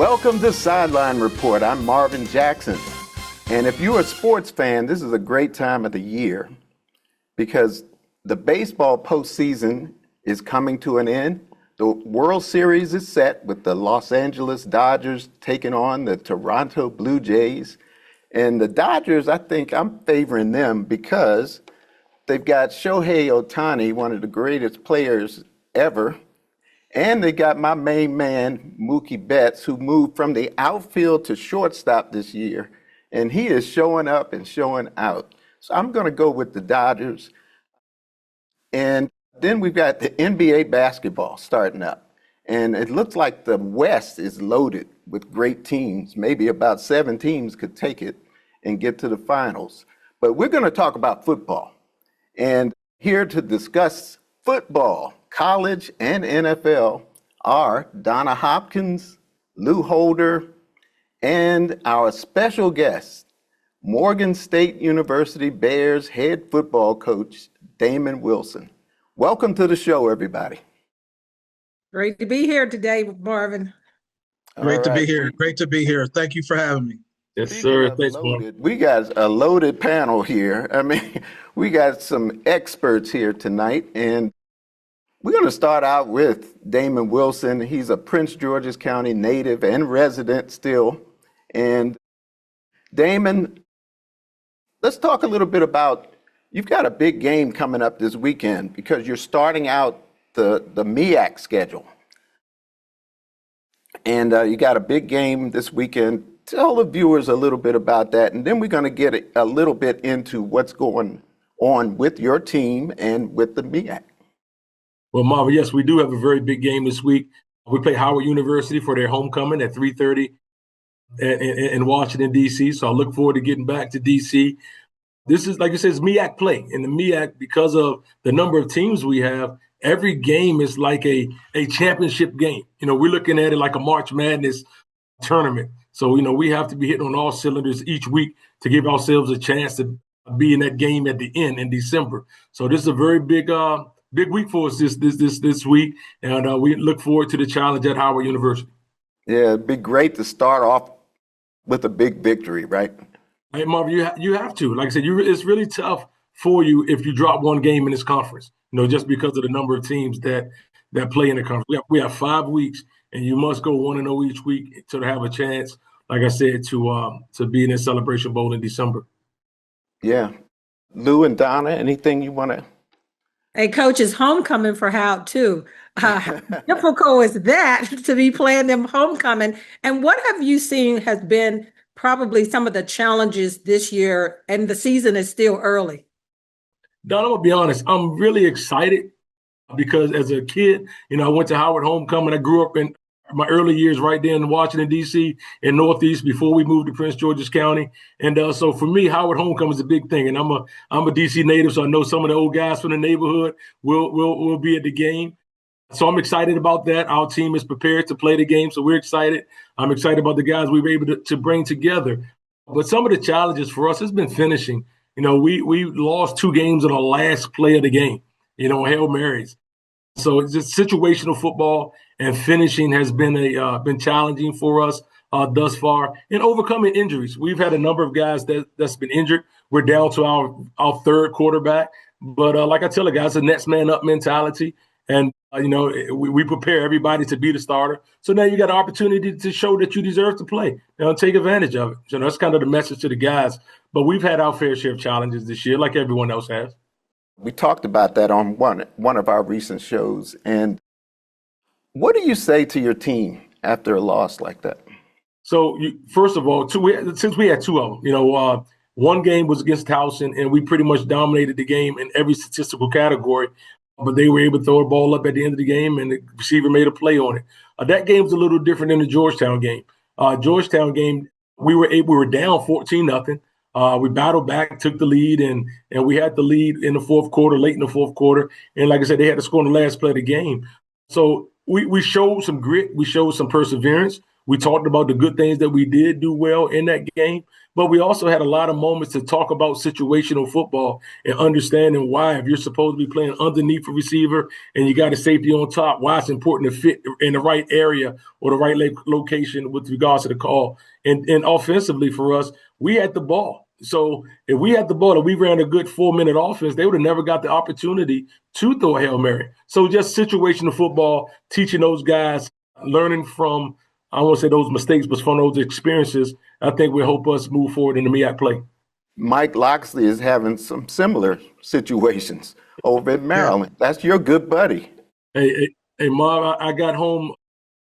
Welcome to Sideline Report. I'm Marvin Jackson. And if you're a sports fan, this is a great time of the year because the baseball postseason is coming to an end. The World Series is set with the Los Angeles Dodgers taking on the Toronto Blue Jays. And the Dodgers, I think I'm favoring them because they've got Shohei Ohtani, one of the greatest players ever. And they got my main man, Mookie Betts, who moved from the outfield to shortstop this year. And he is showing up and showing out. So I'm going to go with the Dodgers. And then we've got the NBA basketball starting up. And it looks like the West is loaded with great teams. Maybe about 7 teams could take it and get to the finals. But we're going to talk about football. And here to discuss football, college and NFL, are Donna Hopkins, Lou Holder, and our special guest, Morgan State University Bears head football coach, Damon Wilson. Welcome to the show, everybody. Great to be here today, Marvin. Great to be here. Great to be here. Thank you for having me. Yes, sir. Thanks, Marvin. We got a loaded panel here. I mean, we got some experts here tonight, and we're going to start out with Damon Wilson. He's a Prince George's County native and resident still. And Damon, let's talk a little bit about, you've got a big game coming up this weekend because you're starting out the MEAC schedule. And you got a big game this weekend. Tell the viewers a little bit about that. And then we're going to get a little bit into what's going on with your team and with the MEAC. Well, Marvin, yes, we do have a very big game this week. We play Howard University for their homecoming at 3:30 in Washington, D.C. So I look forward to getting back to D.C. This is, like you said, it's MEAC play. And the MEAC, because of the number of teams we have, every game is like a championship game. You know, we're looking at it like a March Madness tournament. So, you know, we have to be hitting on all cylinders each week to give ourselves a chance to be in that game at the end in December. So this is a very big week for us this week, and we look forward to the challenge at Howard University. Yeah, it'd be great to start off with a big victory, right? Hey, Marvin, you have to. Like I said, it's really tough for you if you drop one game in this conference. You know, just because of the number of teams that play in the conference. We have 5 weeks, and you must go 1-0 each week to have a chance, like I said, to be in a Celebration Bowl in December. Yeah, Lou and Donna, anything you want to? Hey, Coach, it's homecoming for Howard, too. Difficult is that to be playing them homecoming. And what have you seen has been probably some of the challenges this year, and the season is still early? Don, I'm going to be honest. I'm really excited because as a kid, you know, I went to Howard homecoming. I grew up in my early years right there in Washington, D.C. in Northeast before we moved to Prince George's County. And so for me, Howard homecoming is a big thing. And I'm a D.C. native, so I know some of the old guys from the neighborhood will be at the game. So I'm excited about that. Our team is prepared to play the game, so we're excited. I'm excited about the guys we were able to bring together. But some of the challenges for us has been finishing. You know, we lost 2 games on the last play of the game, you know, Hail Marys. So it's just situational football, and finishing has been challenging for us thus far. And overcoming injuries, we've had a number of guys that's been injured. We're down to our third quarterback, but like I tell the guys, it's a next man up mentality, and you know we prepare everybody to be the starter. So now you got an opportunity to show that you deserve to play. You know, take advantage of it. So that's kind of the message to the guys. But we've had our fair share of challenges this year, like everyone else has. We talked about that on one of our recent shows. And what do you say to your team after a loss like that? So, first of all, since we had 2 of them, you know, one game was against Towson, and we pretty much dominated the game in every statistical category. But they were able to throw a ball up at the end of the game, and the receiver made a play on it. That game was a little different than the Georgetown game. Georgetown game, we were down 14-0. We battled back, took the lead, and we had the lead in the fourth quarter, late in the fourth quarter. And like I said, they had to score in the last play of the game. So we showed some grit. We showed some perseverance. We talked about the good things that we did do well in that game. but we also had a lot of moments to talk about situational football and understanding why, if you're supposed to be playing underneath a receiver and you got a safety on top, why it's important to fit in the right area or the right location with regards to the call. And offensively for us, we had the ball. So if we had the ball and we ran a good 4-minute offense, they would have never got the opportunity to throw a Hail Mary. So just situational football, teaching those guys, learning from, I won't say those mistakes, but from those experiences, I think will help us move forward in the MEAC play. Mike Loxley is having some similar situations over in Maryland. That's your good buddy. Hey, Marv, I got home.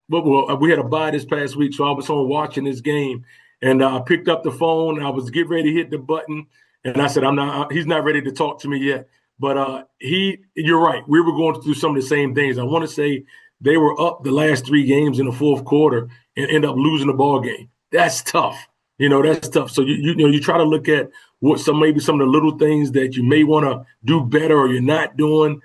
Well, we had a bye this past week, so I was home watching this game, and I picked up the phone. I was getting ready to hit the button, and I said, he's not ready to talk to me yet. But you're right. We were going through some of the same things. I want to say they were up the last 3 games in the fourth quarter and end up losing the ball game. That's tough. That's tough. So you try to look at maybe some of the little things that you may want to do better or you're not doing.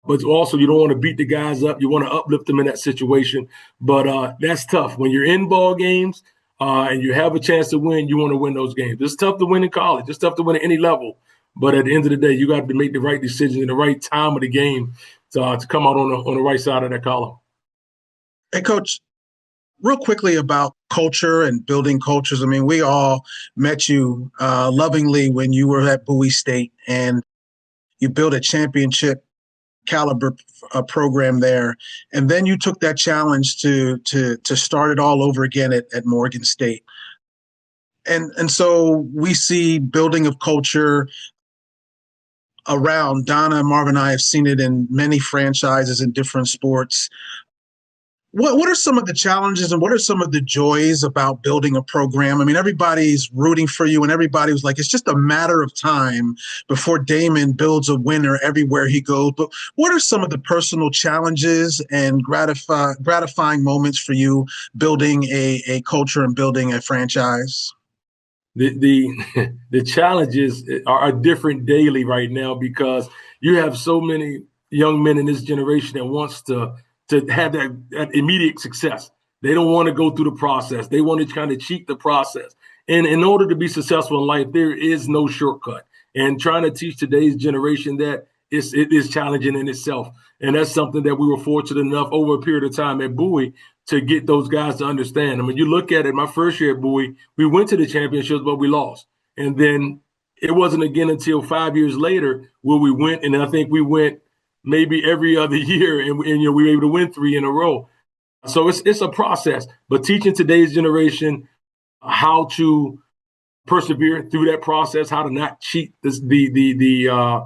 But also you don't want to beat the guys up. You want to uplift them in that situation. But that's tough. When you're in ball games and you have a chance to win, you want to win those games. It's tough to win in college. It's tough to win at any level. But at the end of the day, you got to make the right decision in the right time of the game to come out on the right side of that column. Hey, Coach, real quickly about culture and building cultures. I mean, we all met you lovingly when you were at Bowie State, and you built a championship caliber program there. And then you took that challenge to start it all over again at Morgan State. And so we see building of culture around. Donna and Marvin and I have seen it in many franchises in different sports. What are some of the challenges and what are some of the joys about building a program? I mean, everybody's rooting for you and everybody was like, it's just a matter of time before Damon builds a winner everywhere he goes. But what are some of the personal challenges and gratifying moments for you building a culture and building a franchise? The challenges are different daily right now because you have so many young men in this generation that wants to have that immediate success. They don't want to go through the process. They want to kind of cheat the process. And in order to be successful in life, there is no shortcut. And trying to teach today's generation that it is challenging in itself. And that's something that we were fortunate enough over a period of time at Bowie to get those guys to understand. I mean, you look at it, my first year at Bowie, we went to the championships, but we lost. And then it wasn't again until 5 years later where we went, and I think we went maybe every other year, and we were able to win 3 in a row. So it's a process, but teaching today's generation how to persevere through that process, how to not cheat the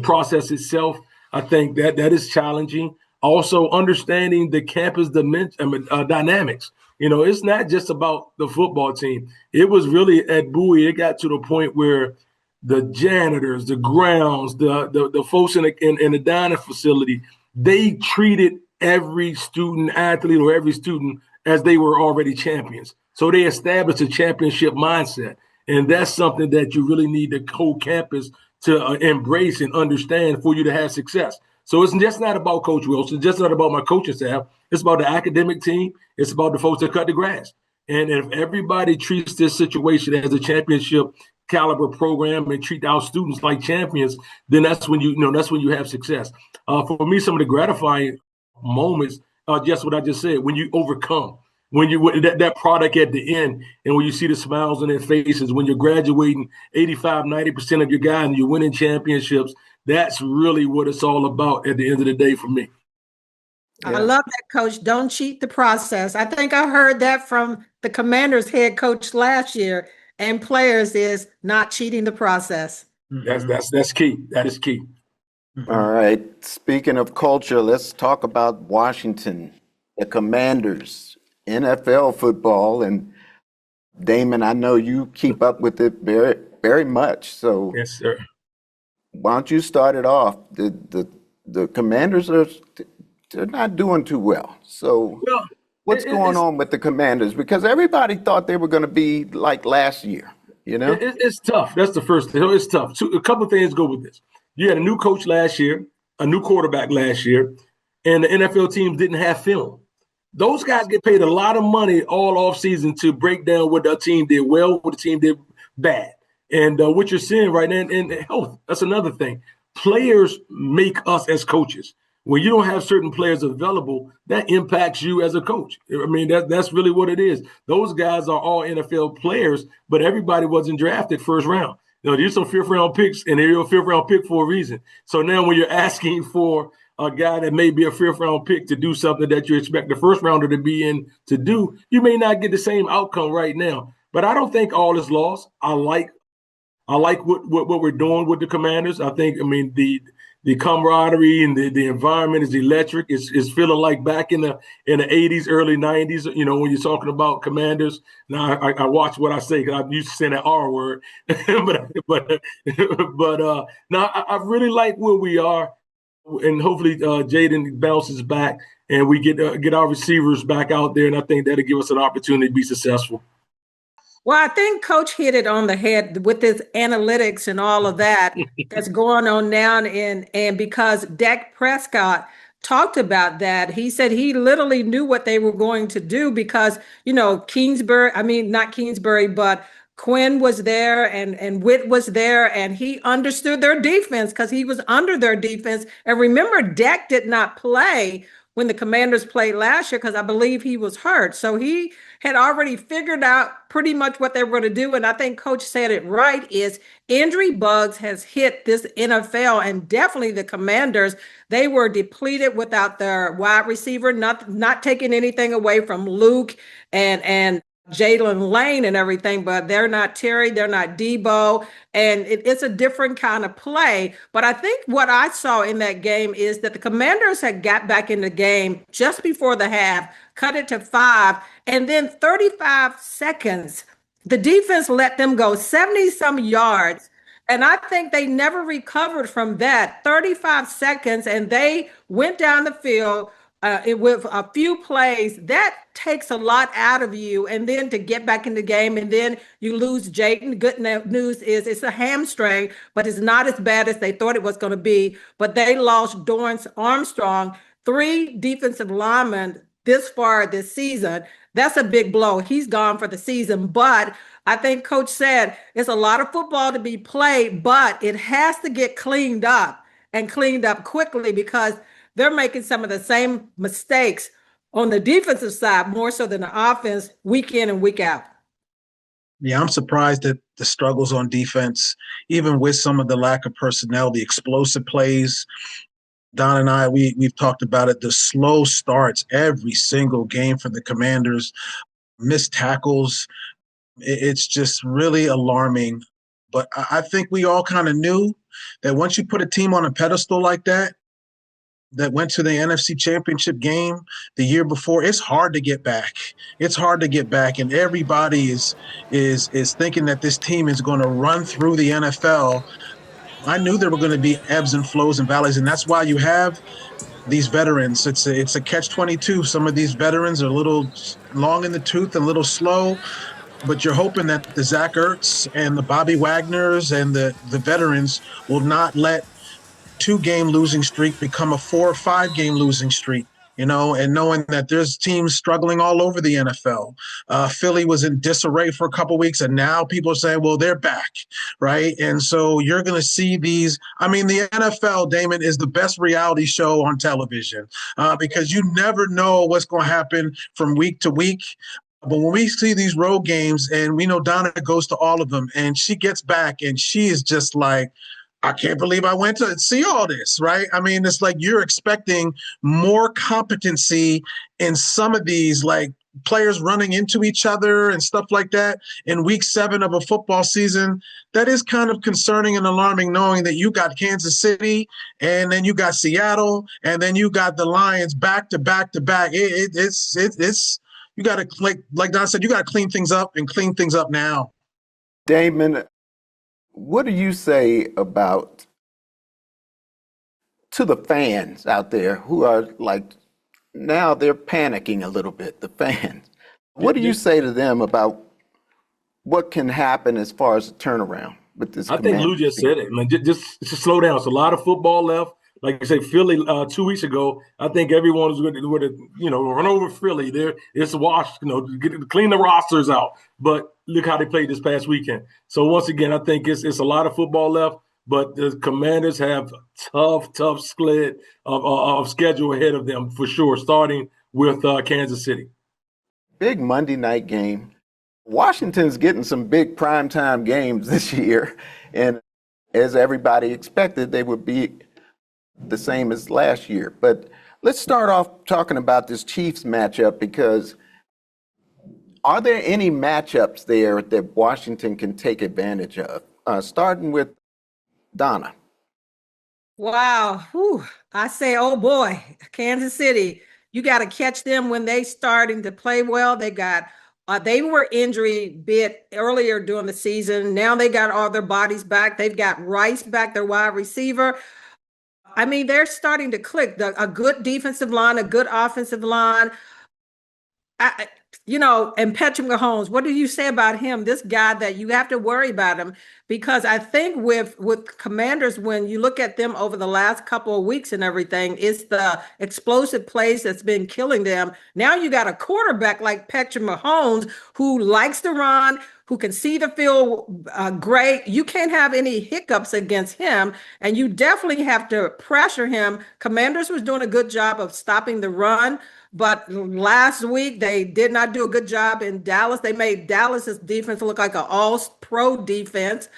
process itself, I think that is challenging. Also, understanding the campus dynamics. It's not just about the football team. It was really at Bowie. It got to the point where the janitors, the grounds, the folks in the dining facility, they treated every student athlete or every student as they were already champions. So they established a championship mindset. And that's something that you really need the whole campus to embrace and understand for you to have success. So it's just not about Coach Wilson. It's just not about my coaching staff. It's about the academic team. It's about the folks that cut the grass. And if everybody treats this situation as a championship caliber program and treat our students like champions, then that's when you have success. For me, some of the gratifying moments are just what I just said. When you overcome, when that product at the end, and when you see the smiles on their faces, when you're graduating 85-90% of your guys and you're winning championships, that's really what it's all about at the end of the day for me. Yeah. I love that, Coach. Don't cheat the process. I think I heard that from the Commanders head coach last year, and players is not cheating the process. That's key. That is key. All right. Speaking of culture, let's talk about Washington, the Commanders, NFL football. And Damon, I know you keep up with it very, very much. So yes, sir. Why don't you start it off? The Commanders they're not doing too well. So what's going on with the Commanders? Because everybody thought they were going to be like last year. It's tough. That's the first thing. It's tough. A couple of things go with this. You had a new coach last year, a new quarterback last year, and the NFL teams didn't have film. Those guys get paid a lot of money all off season to break down what their team did well, what the team did bad. And what you're seeing right now, and health, that's another thing. Players make us as coaches. When you don't have certain players available, that impacts you as a coach. I mean, that's really what it is. Those guys are all NFL players, but everybody wasn't drafted first round. There's some fifth round picks, and they're a fifth round pick for a reason. So now when you're asking for a guy that may be a fifth round pick to do something that you expect the first rounder to be in to do, you may not get the same outcome right now. But I don't think all is lost. I like what we're doing with the Commanders. I mean, the camaraderie and the environment is electric. It's feeling like back in the 80s, early 90s, when you're talking about Commanders. Now I watch what I say because I'm used to saying that R word. but now I really like where we are. And hopefully Jaden bounces back and we get our receivers back out there. And I think that'll give us an opportunity to be successful. Well, I think Coach hit it on the head with this analytics and all of that that's going on now. And because Dak Prescott talked about that, he said he literally knew what they were going to do because, not Kingsbury, but Quinn was there and Witt was there, and he understood their defense because he was under their defense. And remember, Dak did not play when the Commanders played last year because I believe he was hurt. So he had already figured out pretty much what they were going to do. And I think Coach said it right, is injury bugs has hit this NFL, and definitely the Commanders. They were depleted without their wide receiver, not taking anything away from Luke and Jalen Lane and everything, but they're not Terry, they're not Debo, and it's a different kind of play. But I think what I saw in that game is that the Commanders had got back in the game just before the half, cut it to 5, and then 35 seconds, the defense let them go 70-some yards. And I think they never recovered from that 35 seconds, and they went down the field with a few plays. That takes a lot out of you, and then to get back in the game, and then you lose Jayden. Good news is it's a hamstring, but it's not as bad as they thought it was going to be. But they lost Dorrance Armstrong, 3 defensive linemen this far this season. That's a big blow. He's gone for the season. But I think Coach said it's a lot of football to be played, but it has to get cleaned up, and cleaned up quickly, because they're making some of the same mistakes on the defensive side, more so than the offense, week in and week out. Yeah, I'm surprised at the struggles on defense, even with some of the lack of personnel, the explosive plays. Donna and I, we've talked about it, the slow starts every single game for the Commanders, missed tackles. It's just really alarming. But I think we all kind of knew that once you put a team on a pedestal like that went to the NFC Championship game the year before, it's hard to get back. It's hard to get back, and everybody is thinking that this team is going to run through the NFL. I knew there were going to be ebbs and flows and valleys, and that's why you have these veterans. It's a catch-22. Some of these veterans are a little long in the tooth and a little slow, but you're hoping that the Zach Ertz and the Bobby Wagners and the veterans will not let 2-game losing streak become a 4 or 5-game losing streak, and knowing that there's teams struggling all over the NFL. Philly was in disarray for a couple of weeks, and now people are saying, well, they're back, right? And so you're going to see these. I mean, the NFL, Damon, is the best reality show on television because you never know what's going to happen from week to week. But when we see these road games, and we know Donna goes to all of them, and she gets back, and she is just like, I can't believe I went to see all this, right? I mean, it's like you're expecting more competency in some of these, like players running into each other and stuff like that in week 7 of a football season. That is kind of concerning and alarming, knowing that you got Kansas City, and then you got Seattle, and then you got the Lions back to back to back. It's you got to, like Don said, you got to clean things up, and clean things up now. Damon, what do you say about, to the fans out there who are like, now they're panicking a little bit, the fans. What do you say to them about what can happen as far as a turnaround with this? I think Lou just said it, man. Just slow down. It's a lot of football left. like I say, Philly 2 weeks ago, I think everyone was going to, run over Philly. It's a wash, clean the rosters out. But look how they played this past weekend. So once again, I think it's a lot of football left, but the Commanders have tough split of schedule ahead of them for sure, starting with Kansas City. Big Monday night game. Washington's getting some big primetime games this year. And as everybody expected, they would be the same as last year. But let's start off talking about this Chiefs matchup, because are there any matchups there that Washington can take advantage of? Starting with Donna. Wow. Whew. I say, oh boy, Kansas City, you got to catch them when they starting to play well. They were injury bit earlier during the season. Now they got all their bodies back. They've got Rice back, their wide receiver. I mean, they're starting to click. A good defensive line, a good offensive line. And Patrick Mahomes, what do you say about him? This guy that you have to worry about him, because I think with Commanders, when you look at them over the last couple of weeks and everything, it's the explosive plays that's been killing them. Now you got a quarterback like Patrick Mahomes who likes to run, who can see the field great. You can't have any hiccups against him, and you definitely have to pressure him. Commanders was doing a good job of stopping the run, but last week they did not do a good job in Dallas. They made Dallas's defense look like an all-pro defense.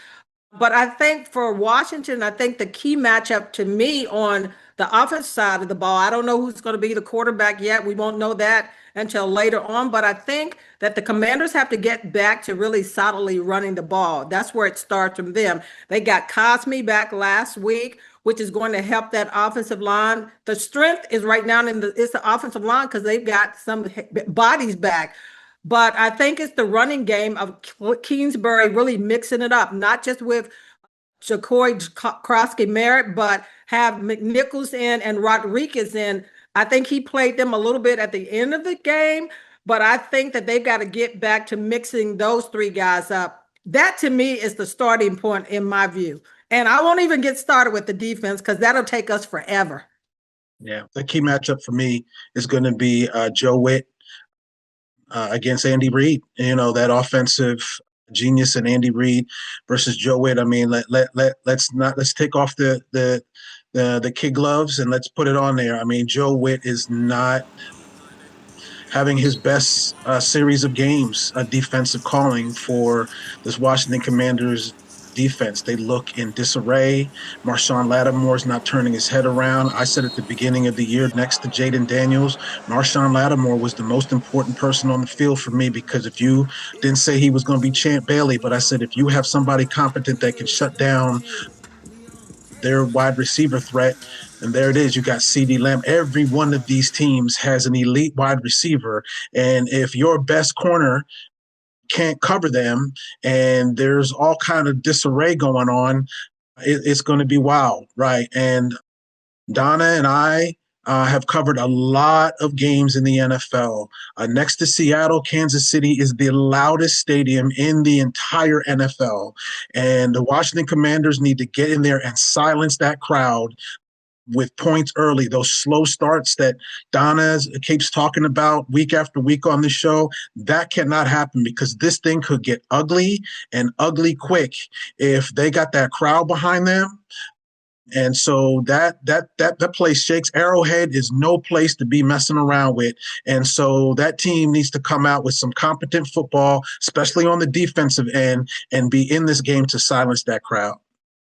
But I think for Washington, I think the key matchup to me on the offensive side of the ball, I don't know who's going to be the quarterback yet. We won't know that until later on. But I think that the Commanders have to get back to really solidly running the ball. That's where it starts from them. They got Cosme back last week, which is going to help that offensive line. The strength is right now it's the offensive line because they've got some bodies back. But I think it's the running game of Kingsbury really mixing it up, not just with Jacory Krosky-Merritt, but have McNichols in and Rodriguez in. I think he played them a little bit at the end of the game, but I think that they've got to get back to mixing those three guys up. That to me is the starting point in my view. And I won't even get started with the defense because that'll take us forever. Yeah, the key matchup for me is going to be Joe Witt against Andy Reid. That offensive genius in Andy Reid versus Joe Witt. I mean, let's take off the kid gloves and let's put it on there. I mean, Joe Witt is not having his best series of games, defensive calling for this Washington Commanders defense. They look in disarray. Marshawn Lattimore is not turning his head around. I said at the beginning of the year, next to Jaden Daniels, Marshawn Lattimore was the most important person on the field for me, because if you didn't say he was going to be Champ Bailey, but I said if you have somebody competent that can shut down their wide receiver threat, and there it is. You got CeeDee Lamb. Every one of these teams has an elite wide receiver, and if your best corner can't cover them and there's all kind of disarray going on, it's going to be wild, right? And Donna and I have covered a lot of games in the NFL. Next to Seattle, Kansas City is the loudest stadium in the entire NFL. And the Washington Commanders need to get in there and silence that crowd with points early. Those slow starts that Donna keeps talking about week after week on the show, that cannot happen, because this thing could get ugly and ugly quick if they got that crowd behind them. And so that place shakes. Arrowhead is no place to be messing around with. And so that team needs to come out with some competent football, especially on the defensive end, and be in this game to silence that crowd.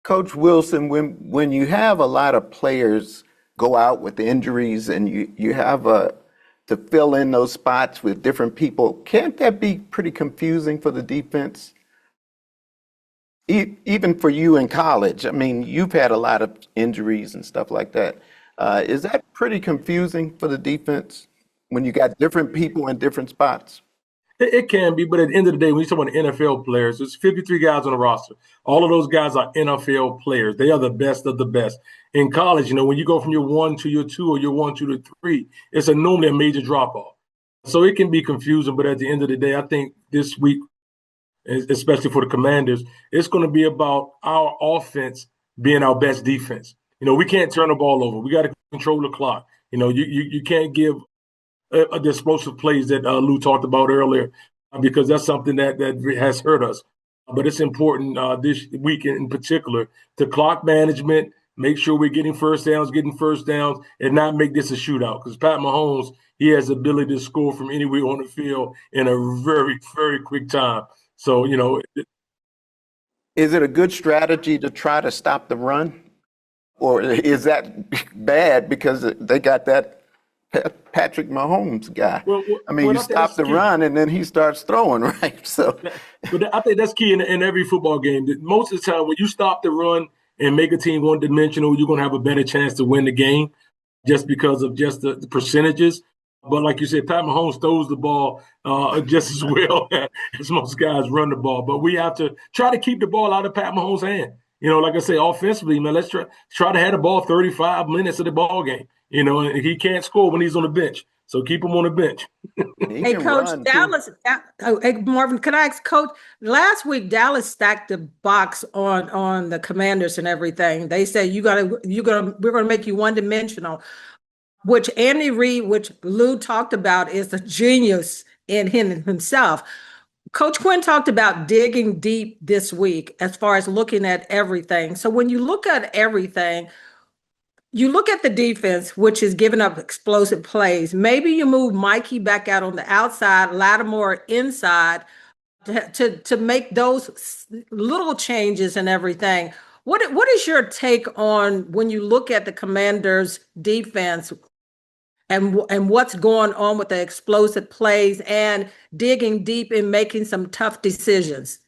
Coach Wilson, when you have a lot of players go out with injuries and you have to fill in those spots with different people, can't that be pretty confusing for the defense? Even for you in college, I mean, you've had a lot of injuries and stuff like that. Is that pretty confusing for the defense when you got different people in different spots? It can be, but at the end of the day, when you talk about NFL players, there's 53 guys on the roster. All of those guys are NFL players. They are the best of the best. In college, when you go from your 1 to your 2 or your 1 to the 3, it's normally a major drop-off. So it can be confusing, but at the end of the day, I think this week, especially for the Commanders, it's going to be about our offense being our best defense. We can't turn the ball over. We got to control the clock. You can't give the explosive plays that Lou talked about earlier, because that's something that has hurt us. But it's important this week in particular to clock management, make sure we're getting first downs, and not make this a shootout. Because Pat Mahomes, he has the ability to score from anywhere on the field in a very, very quick time. So, Is it a good strategy to try to stop the run? Or is that bad because they got that Patrick Mahomes guy? You stop the run and then he starts throwing, right? So, but I think that's key in every football game. Most of the time, when you stop the run and make a team one-dimensional, you're going to have a better chance to win the game just because of just the percentages. But like you said, Pat Mahomes throws the ball just as well as most guys run the ball. But we have to try to keep the ball out of Pat Mahomes' hand. Like I say, offensively, man, let's try to have the ball 35 minutes of the ball game. And he can't score when he's on the bench. So keep him on the bench. Hey, Coach, Dallas. Hey, Marvin, could I ask, Coach? Last week, Dallas stacked the box on the Commanders and everything. They said we're gonna make you one dimensional. Which Andy Reid, which Lou talked about, is a genius in himself. Coach Quinn talked about digging deep this week as far as looking at everything. So when you look at everything, you look at the defense, which is giving up explosive plays. Maybe you move Mikey back out on the outside, Lattimore inside to make those little changes and everything. What is your take on when you look at the Commanders' defense and what's going on with the explosive plays and digging deep and making some tough decisions?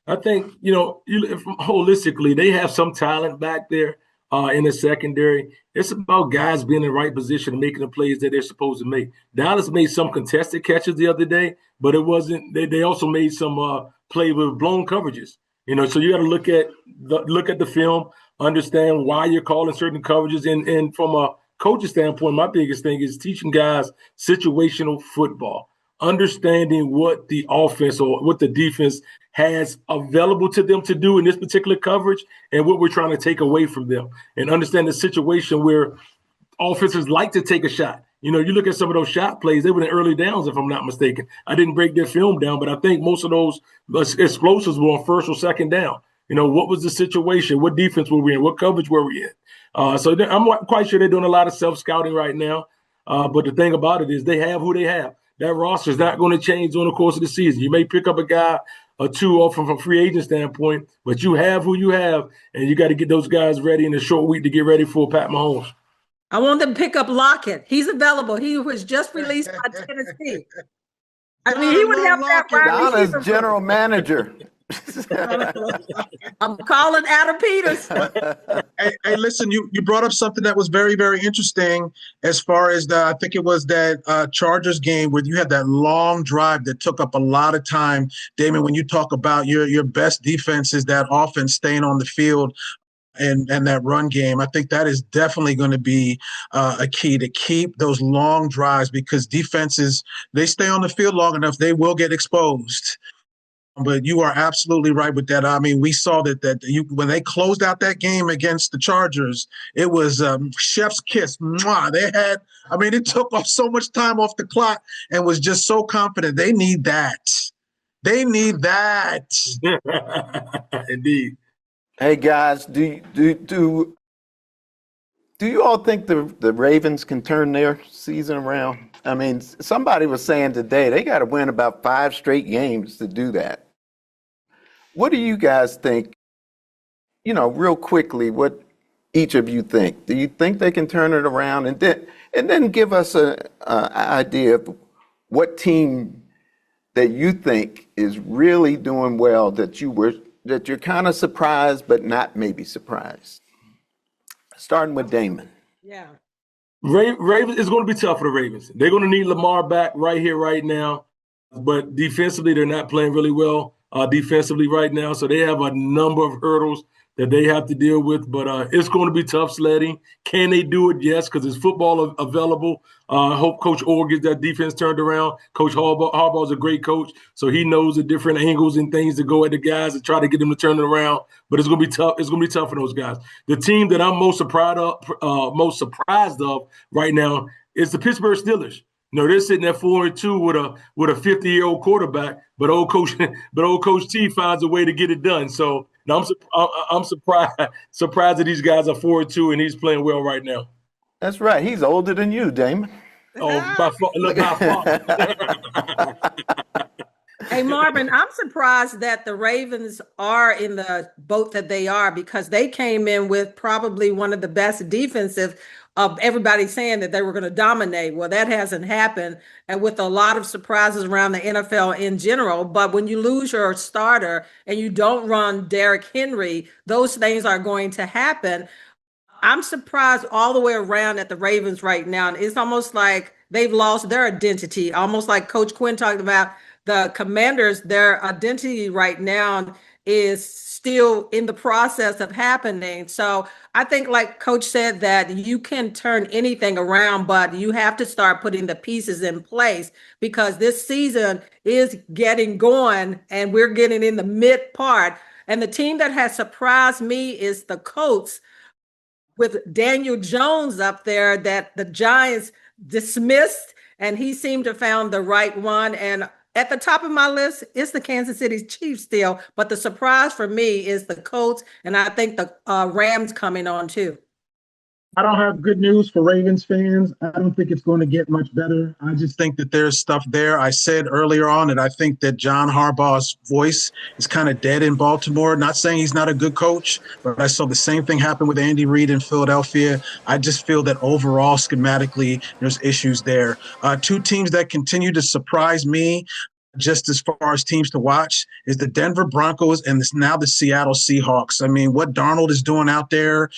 I think, holistically, they have some talent back there in the secondary. It's about guys being in the right position and making the plays that they're supposed to make. Dallas made some contested catches the other day, but it wasn't. They also made some play with blown coverages. So you got to look at the film, understand why you're calling certain coverages, and from a coach's standpoint, my biggest thing is teaching guys situational football, understanding what the offense or what the defense has available to them to do in this particular coverage and what we're trying to take away from them, and understand the situation where offenses like to take a shot. You look at some of those shot plays, they were in early downs, if I'm not mistaken. I didn't break their film down, but I think most of those explosives were on first or second down. What was the situation? What defense were we in? What coverage were we in? So I'm quite sure they're doing a lot of self-scouting right now. But the thing about it is they have who they have. That roster is not going to change during the course of the season. You may pick up a guy or two off from a free agent standpoint, but you have who you have, and you got to get those guys ready in a short week to get ready for Pat Mahomes. I want them to pick up Lockett. He's available. He was just released by Tennessee. He would have that wide receiver. Donna's general manager. I'm calling Adam Peters. Hey, listen, you brought up something that was very, very interesting as far as I think it was that Chargers game where you had that long drive that took up a lot of time. Damon, when you talk about your best defense is that offense staying on the field and that run game, I think that is definitely going to be a key to keep those long drives, because defenses, they stay on the field long enough, they will get exposed. But you are absolutely right with that. We saw that when they closed out that game against the Chargers, it was chef's kiss. Mwah. They had, it took off so much time off the clock and was just so confident. They need that. They need that. Indeed. Hey guys, do you all think the Ravens can turn their season around? Somebody was saying today they got to win about 5 straight games to do that. What do you guys think? Real quickly, what each of you think? Do you think they can turn it around? And then give us an idea of what team that you think is really doing well that you're kind of surprised but not maybe surprised. Starting with Damon. Yeah. Ravens, it's going to be tough for the Ravens. They're going to need Lamar back right here, right now. But defensively, they're not playing really well. defensively right now. So they have a number of hurdles that they have to deal with, but it's going to be tough sledding. Can they do it? Yes, because there's football available. I hope Coach Orr gets that defense turned around. Coach Harbaugh is a great coach, so he knows the different angles and things to go at the guys and try to get them to turn it around. But it's going to be tough. It's going to be tough for those guys. The team that I'm most surprised of right now is the Pittsburgh Steelers. They're sitting at 4-2 with a 50-year-old quarterback, but old Coach T finds a way to get it done. So I'm surprised that these guys are 4-2 and he's playing well right now. That's right. He's older than you, Damon. Oh, by far. Hey, Marvin, I'm surprised that the Ravens are in the boat that they are, because they came in with probably one of the best defensive of everybody saying that they were going to dominate. Well, that hasn't happened, and with a lot of surprises around the NFL in general. But when you lose your starter and you don't run Derrick Henry, those things are going to happen. I'm surprised all the way around at the Ravens right now. And it's almost like they've lost their identity, almost like Coach Quinn talked about. The Commanders, their identity right now is still in the process of happening. So I think, like Coach said, that you can turn anything around, but you have to start putting the pieces in place, because this season is getting going and we're getting in the mid part. And the team that has surprised me is the Colts, with Daniel Jones up there that the Giants dismissed, and he seemed to found the right one. And at the top of my list is the Kansas City Chiefs still, but the surprise for me is the Colts, and I think the Rams coming on too. I don't have good news for Ravens fans. I don't think it's going to get much better. I just think that there's stuff there. I said earlier on that I think that John Harbaugh's voice is kind of dead in Baltimore. Not saying he's not a good coach, but I saw the same thing happen with Andy Reid in Philadelphia. I just feel that overall, schematically, there's issues there. Two teams that continue to surprise me, just as far as teams to watch, is the Denver Broncos and now the Seattle Seahawks. I mean, what Darnold is doing out there,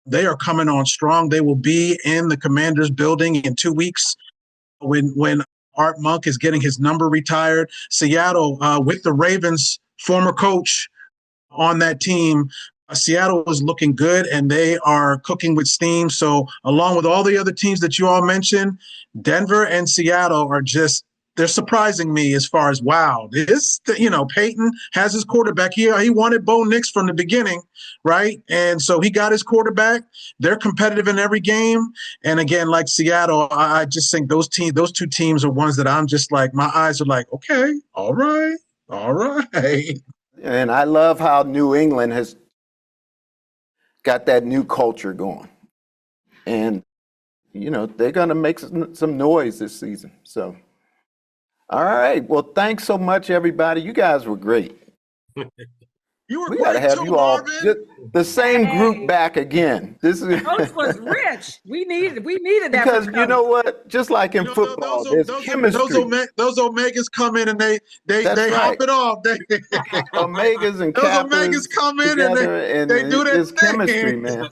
they are coming on strong. They will be in the Commanders building in 2 weeks when Art Monk is getting his number retired. Seattle, with the Ravens' former coach on that team, Seattle is looking good, and they are cooking with steam. So along with all the other teams that you all mentioned, Denver and Seattle are just, they're surprising me as far as, wow, Peyton has his quarterback here. He wanted Bo Nix from the beginning, right? And so he got his quarterback. They're competitive in every game. And again, like Seattle, I just think those two teams are ones that I'm just like, my eyes are like, okay, all right. And I love how New England has got that new culture going. And, they're going to make some noise this season. So. All right. Well, thanks so much, everybody. You guys were great. You were We got to great have too, you all Marvin. the same group back again. This is Coach was rich. We needed that because from you Coach. know what? Just like in football, there's chemistry. Those Omegas come in and they That's hop right. it off. Omegas and Those Kappas Omegas come in together, and they do their there's thing. chemistry, man.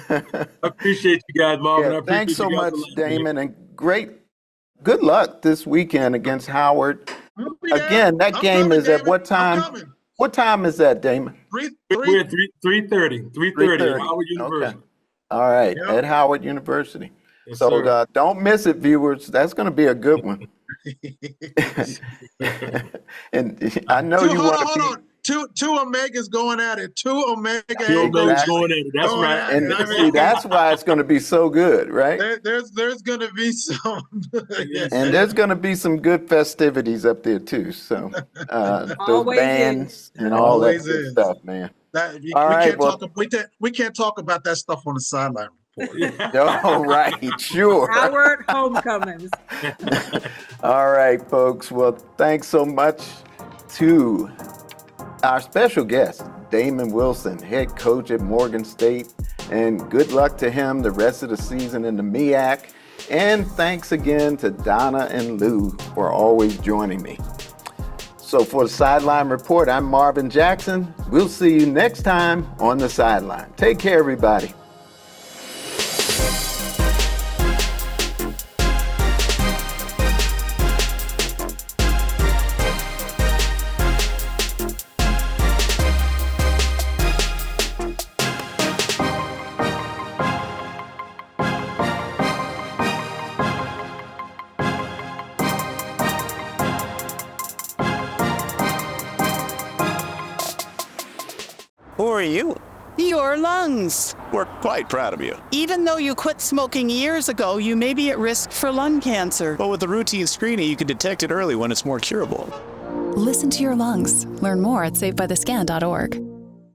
I appreciate you guys, Marvin. Yeah, I appreciate thanks so you guys much, a lot. Damon, and good luck this weekend against Howard. Again, that game is at what time? What time is that, Damon? We're at 3:30. 3:30 at Howard University. Okay. All right, Yep. at Howard University. Yes, So sir. don't miss it, viewers. That's going to be a good one. And I know you want to Hold on. Two Omegas going at it. Two Omega. Two Omegas Exactly. going at it. That's Going right. at it. And I mean, see, that's why it's going to be so good, right? There's going to be some. Yes. And there's going to be some good festivities up there too. So those Always bands and all that Always good is. stuff, man. We can't talk about that stuff on the sideline report. All right, sure. Howard homecomings. All right, folks. Well, thanks so much to our special guest, Damon Wilson, head coach at Morgan State, and good luck to him the rest of the season in the MEAC. And thanks again to Donna and Lou for always joining me. So for the Sideline Report, I'm Marvin Jackson. We'll see you next time on the Sideline. Take care, everybody. Who are you? Your lungs. We're quite proud of you. Even though you quit smoking years ago, you may be at risk for lung cancer. But with the routine screening, you can detect it early when it's more curable. Listen to your lungs. Learn more at savebythescan.org.